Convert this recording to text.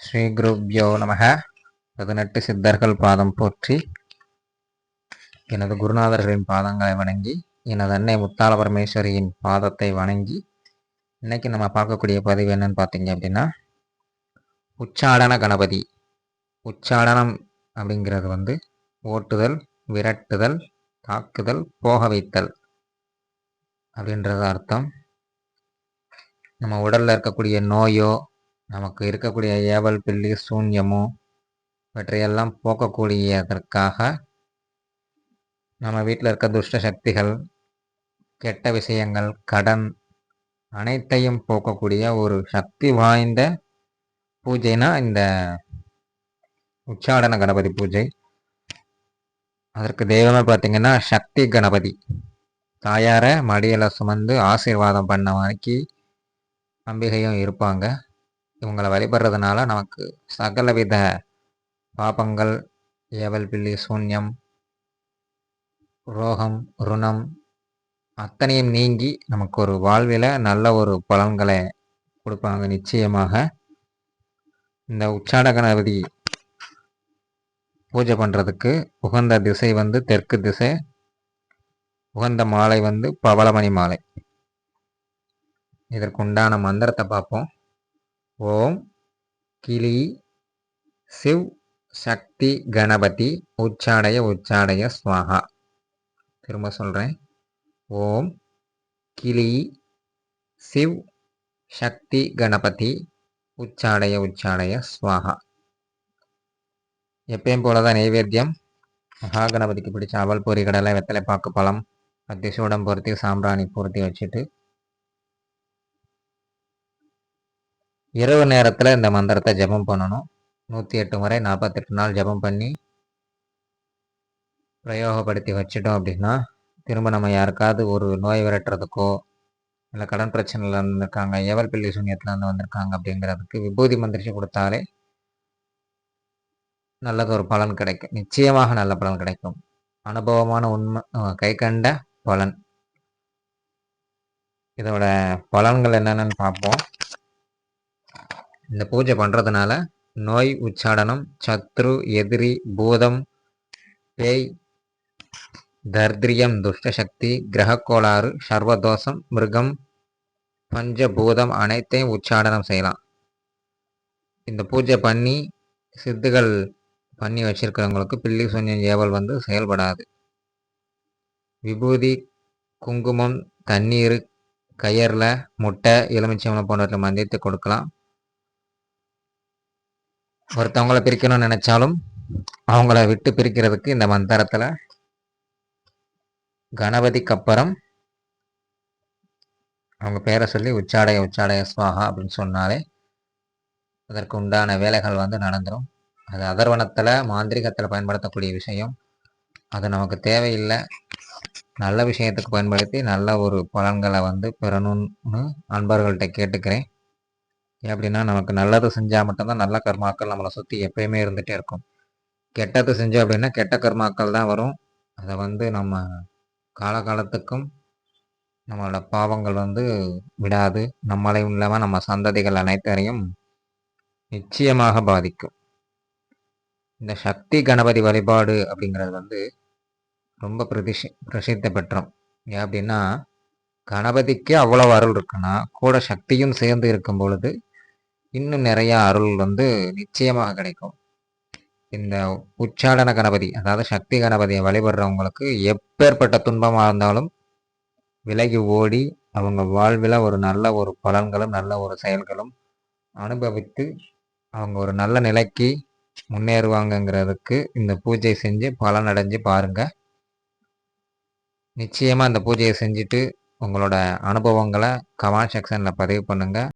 ஸ்ரீ குருப்யோ நமக. 18 சித்தர்கள் பாதம் போற்றி. எனது குருநாதர்களின் பாதங்களை வணங்கி, எனது அன்னை முத்தாள பரமேஸ்வரியின் பாதத்தை வணங்கி, இன்னைக்கு நம்ம பார்க்கக்கூடிய பதிவு என்னன்னு பார்த்தீங்க அப்படின்னா, உச்சாடன கணபதி. உச்சாடனம் அப்படிங்கிறது ஓட்டுதல், விரட்டுதல், தாக்குதல், போக வைத்தல் அப்படின்றது அர்த்தம். நம்ம உடல்ல இருக்கக்கூடிய நோயோ, நமக்கு இருக்கக்கூடிய ஏவல் பில்லி சூன்யமோ இவற்றையெல்லாம் போக்கக்கூடியதற்காக நம்ம வீட்டில் இருக்க துஷ்ட சக்திகள், கெட்ட விஷயங்கள், கடன் அனைத்தையும் போக்கக்கூடிய ஒரு சக்தி வாய்ந்த பூஜைனா இந்த உச்சாடன கணபதி பூஜை. அதற்கு தெய்வமே பார்த்தீங்கன்னா சக்தி கணபதி. தாயார மடியில சுமந்து ஆசீர்வாதம் பண்ண வரைக்கி அம்பிகையும் இருப்பாங்க. இவங்களை வழிபடுறதுனால நமக்கு சகலவித பாபங்கள், ஏவல் பில்லி சூன்யம், ரோகம், ருணம் அத்தனையும் நீங்கி நமக்கு ஒரு வாழ்வில் நல்ல ஒரு பலன்களை கொடுப்பாங்க. நிச்சயமாக இந்த உச்சாட கணபதி பூஜை பண்ணுறதுக்கு உகந்த திசை தெற்கு திசை. உகந்த மாலை பவளமணி மாலை. இதற்குண்டான மந்திரத்தை பார்ப்போம். ஓம் கிளி சிவ் சக்தி கணபதி உச்சாடய உச்சாடய ஸ்வாஹா. திரும்ப சொல்கிறேன். ஓம் கிளி சிவ் சக்தி கணபதி உச்சாடய உச்சாடய ஸ்வாஹா. எப்பயும் போலதான் நைவேத்தியம். மகா கணபதிக்கு பிடிச்ச அவல் பொறி, கடலை, வெத்தலை பாக்கு, பழம், சூடம் பொருத்தி, சாம்பிராணி பொருத்தி வச்சுட்டு இரவு நேரத்தில் இந்த மந்திரத்தை ஜபம் பண்ணணும். 108 முறை 48 நாள் ஜபம் பண்ணி பிரயோகப்படுத்தி வச்சிட்டோம் அப்படின்னா, திரும்ப நம்ம யாருக்காவது ஒரு நோய் விரட்டுறதுக்கோ, இல்லை கடன் பிரச்சனையில் இருந்திருக்காங்க, ஏவல் பில்லி சூன்யத்தில் வந்திருக்காங்க அப்படிங்கிறதுக்கு விபூதி மந்திரிச்சு கொடுத்தாலே நல்லது ஒரு பலன் கிடைக்கும். நிச்சயமாக நல்ல பலன் கிடைக்கும். அனுபவமான உண்மை, கை கண்ட பலன். இதோட பலன்கள் என்னென்னு பார்ப்போம். இந்த பூஜை பண்ணுறதுனால நோய், உச்சாடனம், சத்ரு, எதிரி, பூதம், பேய், தர்திரியம், துஷ்டசக்தி, கிரக கோளாறு, சர்வதோஷம், மிருகம், பஞ்சபூதம் அனைத்தையும் உச்சாடனம் செய்யலாம். இந்த பூஜை பண்ணி சித்துகள் பண்ணி வச்சிருக்கிறவங்களுக்கு பில்லி சூன்யம் ஏவல் செயல்படாது. விபூதி, குங்குமம், தண்ணீர், கயரில் முட்டை, எலுமிச்சம்பழம் போன்றவற்றை மந்திரித்து கொடுக்கலாம். ஒருத்தவங்களை பிரிக்கணும்னு நினைச்சாலும் அவங்கள விட்டு பிரிக்கிறதுக்கு இந்த மந்திரத்தில் கணபதிக்கு அப்புறம் அவங்க பேரை சொல்லி உச்சாடய உச்சாடய ஸ்வாஹா அப்படின்னு சொன்னாலே அதற்கு உண்டான வேலைகள் நடந்துடும். அது அதர்வனத்தில் மாந்திரிகத்தில் பயன்படுத்தக்கூடிய விஷயம். அது நமக்கு தேவையில்லை. நல்ல விஷயத்துக்கு பயன்படுத்தி நல்ல ஒரு பலன்களை பெறணும்னு அன்பர்கள்ட்ட கேட்டுக்கிறேன். எப்படின்னா, நமக்கு நல்லது செஞ்சால் மட்டும்தான் நல்ல கர்மாக்கள் நம்மளை சுற்றி எப்பயுமே இருந்துகிட்டே இருக்கும். கெட்டது செஞ்சோம் அப்படின்னா கெட்ட கர்மாக்கள் தான் வரும். அதை நம்ம காலகாலத்துக்கும் நம்மளோட பாவங்கள் விடாது. நம்மளையும் இல்லாமல் நம்ம சந்ததிகள் அனைத்தரையும் நிச்சயமாக பாதிக்கும். இந்த சக்தி கணபதி வழிபாடு அப்படிங்கிறது ரொம்ப பிரசித்த பெற்றோம். ஏன் அப்படின்னா, கணபதிக்கு அவ்வளவு அருள் இருக்குன்னா கூட சக்தியும் சேர்ந்து இருக்கும் பொழுது இன்னும் நிறைய அருள் நிச்சயமாக கிடைக்கும். இந்த உச்சாடன கணபதி, அதாவது சக்தி கணபதியை வழிபடுறவங்களுக்கு எப்பேற்பட்ட துன்பமாக இருந்தாலும் விலகி ஓடி அவங்க வாழ்வில் ஒரு நல்ல ஒரு பலன்களும் நல்ல ஒரு செயல்களும் அனுபவித்து அவங்க ஒரு நல்ல நிலைக்கு முன்னேறுவாங்கங்கிறதுக்கு இந்த பூஜை செஞ்சு பலன் அடைஞ்சு பாருங்க. நிச்சயமாக இந்த பூஜையை செஞ்சுட்டு உங்களோட அனுபவங்களை கமெண்ட் செக்ஷனில் பதிவு பண்ணுங்கள்.